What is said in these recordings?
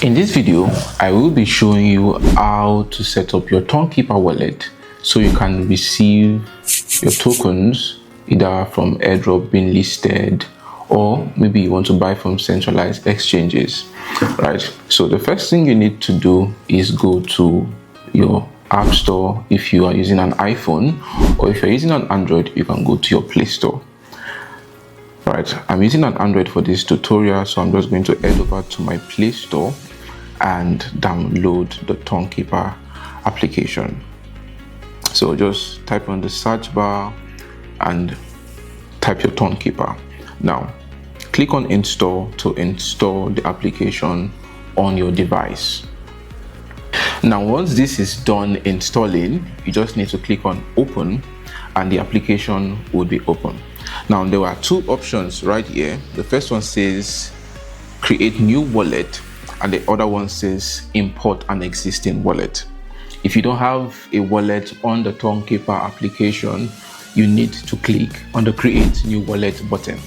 In this video, I will be showing you how to set up your Tonkeeper wallet so you can receive your tokens either from airdrop being listed, or maybe you want to buy from centralized exchanges, right? So the first thing you need to do is go to your app store if you are using an iPhone, or if you're using an Android, you can go to your Play Store. Right, I'm using an Android for this tutorial, so I'm just going to head over to my Play Store and download the Tonkeeper application. So just type on the search bar and type your Tonkeeper. Now click on install to install the application on your device. Now once this is done installing, you just need to click on open and the application will be open. Now there are two options right here. The first one says create new wallet, and the other one says import an existing wallet. If you don't have a wallet on the Tonkeeper application, you need to click on the create new wallet button.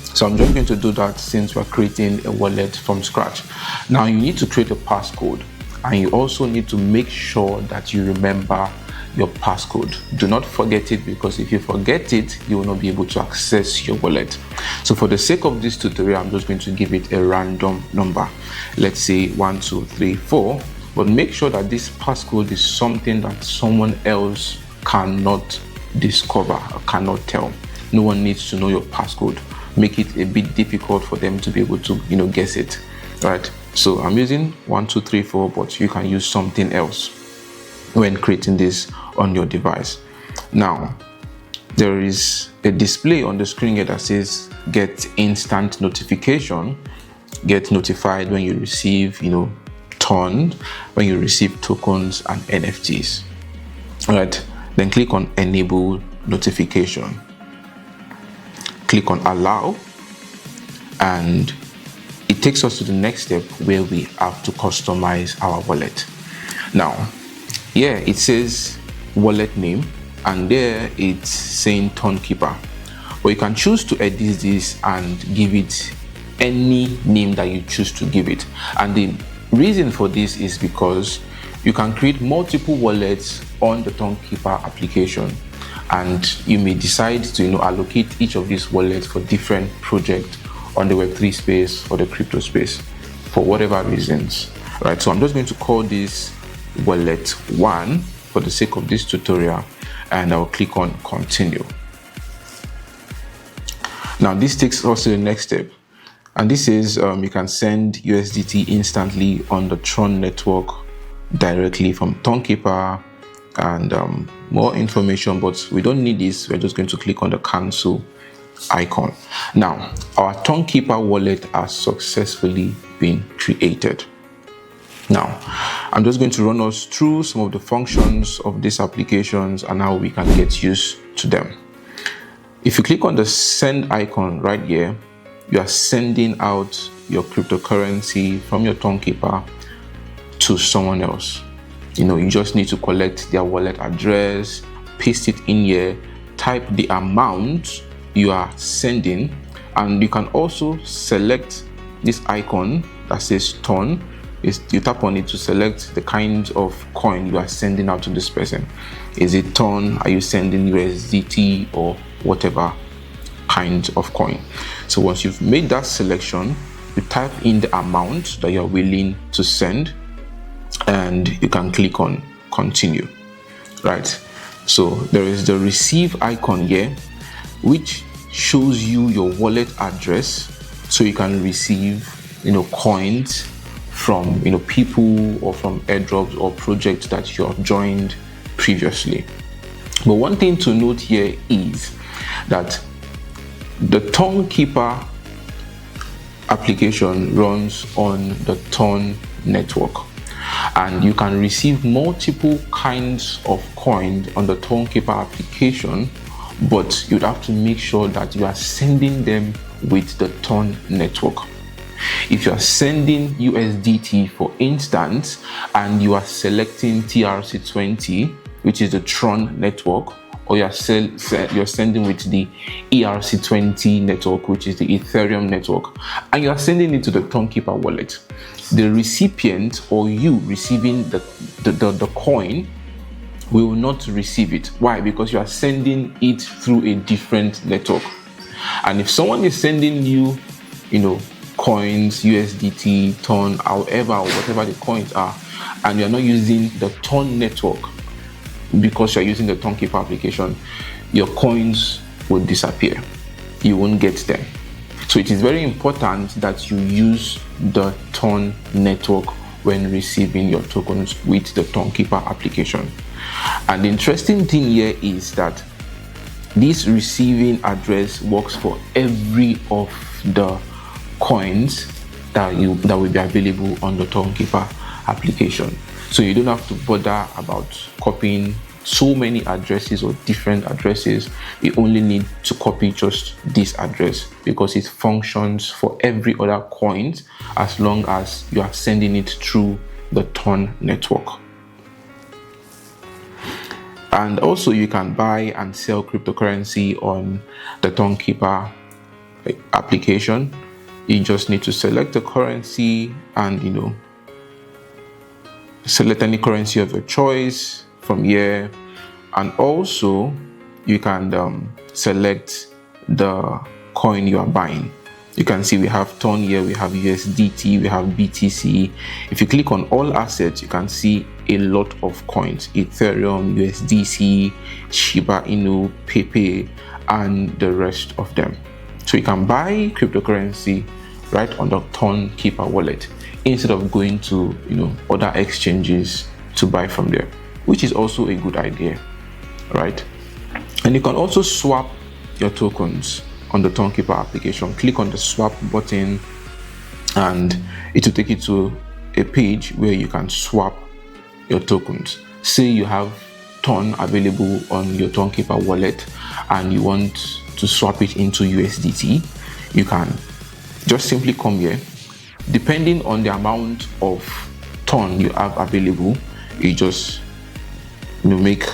So I'm just going to do that since we're creating a wallet from scratch. Now you need to create a passcode, and you also need to make sure that you remember your passcode. Do not forget it, because if you forget it, you will not be able to access your wallet. So for the sake of this tutorial, I'm just going to give it a random number. Let's say 1234, but make sure that this passcode is something that someone else cannot discover or cannot tell. No one needs to know your passcode. Make it a bit difficult for them to be able to guess it, right? So I'm using 1234, but you can use something else when creating this on your device. Now there is a display on the screen here that says get instant notification, get notified when you receive TON, when you receive tokens and NFTs. All right, then click on enable notification, click on allow, and it takes us to the next step where we have to customize our wallet. Now here it says wallet name, and there it's saying Tonkeeper, but you can choose to edit this and give it any name that you choose to give it. And the reason for this is because you can create multiple wallets on the Tonkeeper application, and you may decide to allocate each of these wallets for different projects on the Web3 space or the crypto space for whatever reasons, right? So I'm just going to call this wallet 1 for the sake of this tutorial, and I'll click on continue. Now this takes us to the next step, and this is you can send USDT instantly on the Tron network directly from Tonkeeper, and more information, but we don't need this. We're just going to click on the cancel icon. Now our Tonkeeper wallet has successfully been created. Now I'm just going to run us through some of the functions of these applications and how we can get used to them. If you click on the send icon right here, you are sending out your cryptocurrency from your Tonkeeper to someone else. You just need to collect their wallet address, paste it in here, type the amount you are sending, and you can also select this icon that says TON. You tap on it to select the kind of coin you are sending out to this person. Is it TON? Are you sending USDT or whatever kind of coin? So once you've made that selection, you type in the amount that you're willing to send, and you can click on continue, right? So there is the receive icon here, which shows you your wallet address, so you can receive coins from people or from airdrops or projects that you have joined previously. But one thing to note here is that the Tonkeeper application runs on the Ton network, and you can receive multiple kinds of coins on the Tonkeeper application, but you'd have to make sure that you are sending them with the Ton network. If you are sending USDT, for instance, and you are selecting TRC20, which is the Tron network, or you're sending with the ERC20 network, which is the Ethereum network, and you're sending it to the Tonkeeper wallet, the recipient or you receiving the coin will not receive it. Why? Because you are sending it through a different network. And if someone is sending you, coins, USDT, TON, however, or whatever the coins are, and you're not using the TON network because you're using the Tonkeeper application, your coins will disappear. You won't get them. So it is very important that you use the TON network when receiving your tokens with the Tonkeeper application. And the interesting thing here is that this receiving address works for every of the coins that will be available on the Tonkeeper application. So you don't have to bother about copying so many addresses or different addresses. You only need to copy just this address because it functions for every other coin as long as you are sending it through the TON network. And also you can buy and sell cryptocurrency on the Tonkeeper application. You just need to select the currency and select any currency of your choice from here. And also you can select the coin you are buying. You can see we have TON here, we have USDT, we have BTC. If you click on all assets, you can see a lot of coins: Ethereum, USDC, Shiba Inu, Pepe, and the rest of them. So you can buy cryptocurrency right on the Tonkeeper wallet instead of going to other exchanges to buy from there, which is also a good idea, right? And you can also swap your tokens on the Tonkeeper application. Click on the swap button and it will take you to a page where you can swap your tokens. Say you have TON available on your Tonkeeper wallet and you want to swap it into USDT, you can just simply come here. Depending on the amount of TON you have available, you just make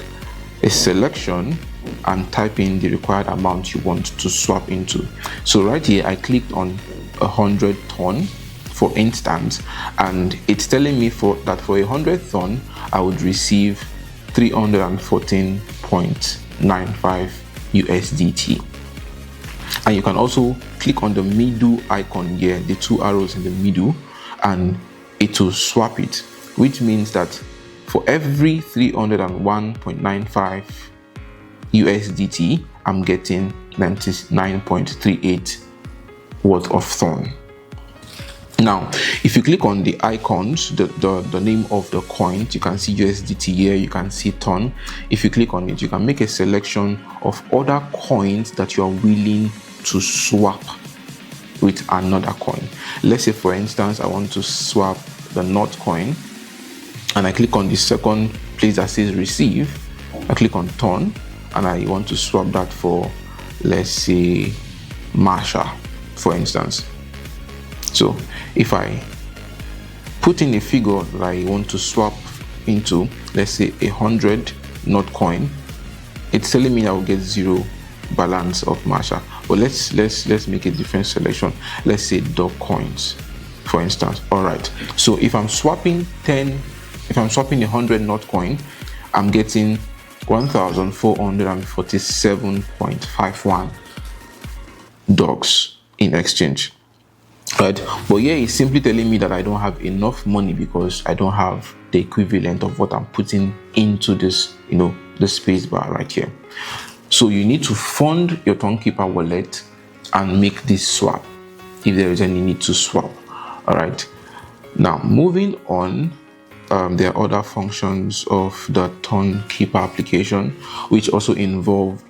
a selection and type in the required amount you want to swap into. So right here I clicked on 100 TON for instance, and it's telling me that for 100 TON I would receive 314.95 USDT. And you can also click on the middle icon here, the two arrows in the middle, and it will swap it, which means that for every 301.95 USDT, I'm getting 99.38 worth of TON. Now, if you click on the icons, the name of the coins, you can see USDT here, you can see TON. If you click on it, you can make a selection of other coins that you are willing to swap with another coin. Let's say, for instance, I want to swap the NOT coin, and I click on the second place that says receive. I click on TON, and I want to swap that for, let's say, 𝗏, for instance. So if I put in a figure that I want to swap into, let's say 100 NOT coin, it's telling me I will get 0 balance of 𝗏. But let's make a different selection. Let's say dog coins, for instance. All right. So if I'm swapping 100 NOT coin, I'm getting 1,447.51 dogs in exchange. Right, but here it's simply telling me that I don't have enough money because I don't have the equivalent of what I'm putting into this, the space bar right here. So you need to fund your Tonkeeper wallet and make this swap if there is any need to swap. All right, now moving on, there are other functions of the Tonkeeper application which also involve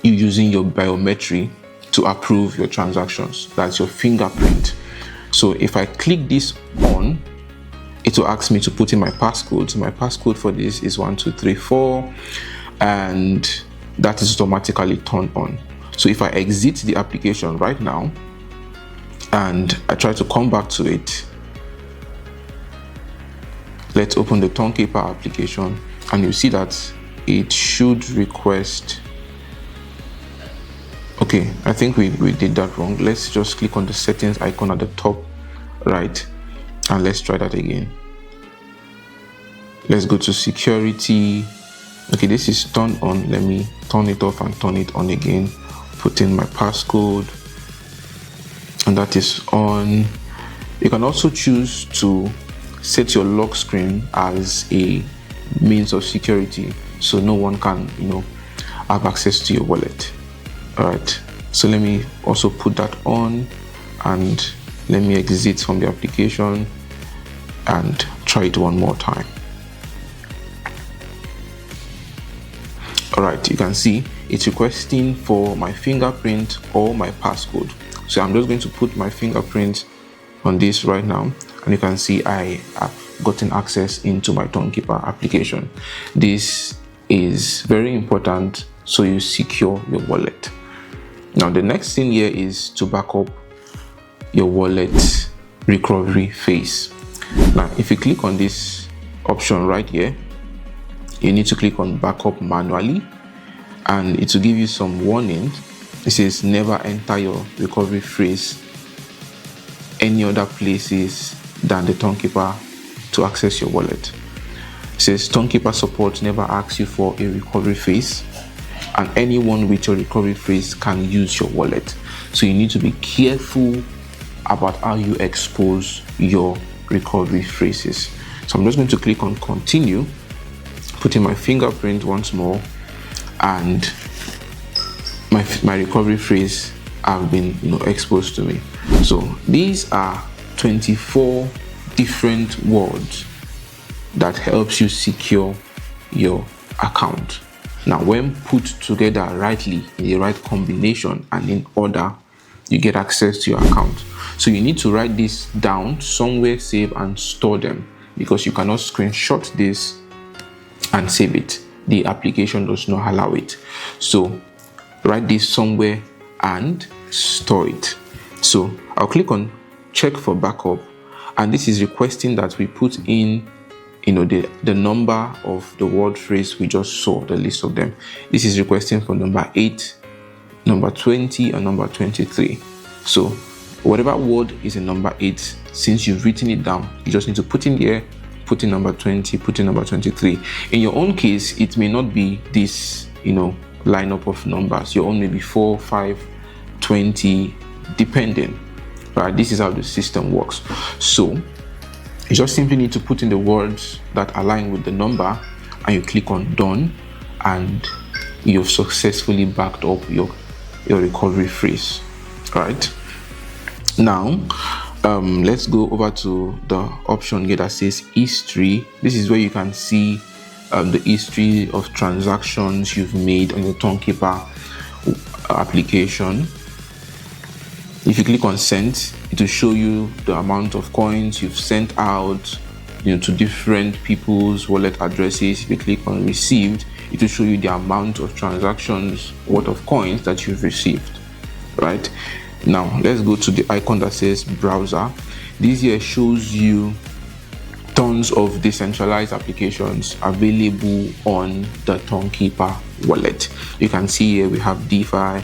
you using your biometry to approve your transactions. That's your fingerprint. So if I click this on, it will ask me to put in my passcode. So my passcode for this is 1234, and that is automatically turned on. So if I exit the application right now and I try to come back to it, let's open the Tonkeeper application, and you see that it should request. Okay, I think we did that wrong. Let's just click on the settings icon at the top right, and let's try that again. Let's go to security. Okay, this is turned on. Let me turn it off and turn it on again. Put in my passcode, and that is on. You can also choose to set your lock screen as a means of security, so no one can, have access to your wallet. All right, so let me also put that on, and let me exit from the application and try it one more time. All right, you can see it's requesting for my fingerprint or my passcode. So I'm just going to put my fingerprint on this right now, and you can see I have gotten access into my Tonkeeper application. This is very important, so you secure your wallet. Now the next thing here is to back up your wallet recovery phase. Now if you click on this option right here, you need to click on backup manually, and it will give you some warning. It says never enter your recovery phrase any other places than the Tonkeeper to access your wallet. It says Tonkeeper support never asks you for a recovery phrase, and anyone with your recovery phrase can use your wallet. So you need to be careful about how you expose your recovery phrases. So I'm just going to click on continue, put in my fingerprint once more, and my recovery phrase have been exposed to me. So these are 24 different words that helps you secure your account. Now when put together rightly in the right combination and in order, you get access to your account. So you need to write this down somewhere, save and store them, because you cannot screenshot this and save it. The application does not allow it. So write this somewhere and store it. So I'll click on check for backup, and this is requesting that we put in the number of the word phrase we just saw, the list of them. This is requesting for number 8, number 20 and number 23. So whatever word is in number 8, since you've written it down, you just need to put in here, put in number 20, put in number 23. In your own case, it may not be this lineup of numbers. Your own may be 4, 5, 20, depending. Right, this is how the system works. So you just simply need to put in the words that align with the number, and you click on done, and you've successfully backed up your recovery phrase. Right, now let's go over to the option here that says history. This is where you can see the history of transactions you've made on your Tonkeeper application. If you click on send, it will show you the amount of coins you've sent out to different people's wallet addresses. If you click on received, it will show you the amount of transactions worth of coins that you've received. Right, now let's go to the icon that says browser. This here shows you tons of decentralized applications available on the Tonkeeper wallet. You can see here we have DeFi,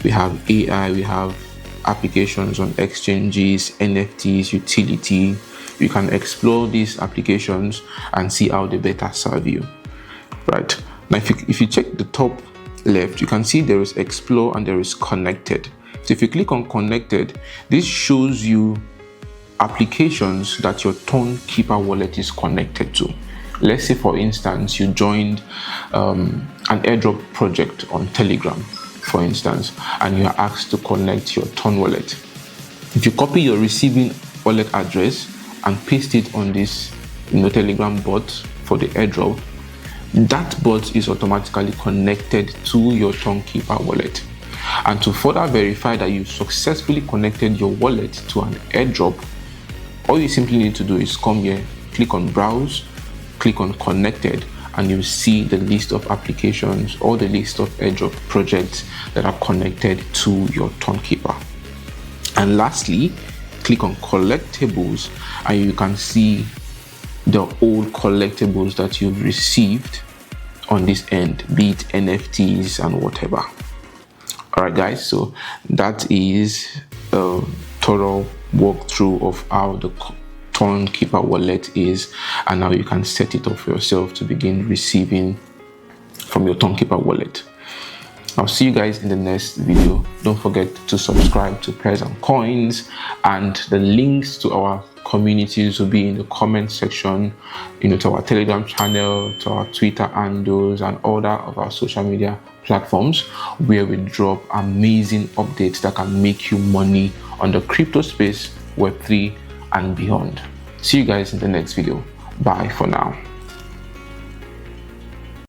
we have AI, we have applications on exchanges, NFTs, utility. You can explore these applications and see how they better serve you. Right, now if you check the top left, you can see there is explore and there is connected. So if you click on connected, this shows you applications that your Tonkeeper wallet is connected to. Let's say for instance you joined an airdrop project on Telegram, for instance, and you are asked to connect your Ton wallet. If you copy your receiving wallet address and paste it on this Telegram bot for the airdrop, that bot is automatically connected to your Tonkeeper wallet. And to further verify that you've successfully connected your wallet to an airdrop, all you simply need to do is come here, click on browse, click on connected, and you'll see the list of applications or the list of airdrop projects that are connected to your Tonkeeper. And lastly, click on collectibles, and you can see the old collectibles that you've received on this end, be it NFTs and whatever. All right, guys, so that is a thorough walkthrough of how the Tonkeeper wallet is and how you can set it up for yourself to begin receiving from your Tonkeeper wallet. I'll see you guys in the next video. Don't forget to subscribe to Pears and Coins, and the links to our communities will be in the comment section, to our Telegram channel, to our Twitter handles, and other of our social media platforms where we drop amazing updates that can make you money on the crypto space, Web3 and beyond. See you guys in the next video. Bye for now.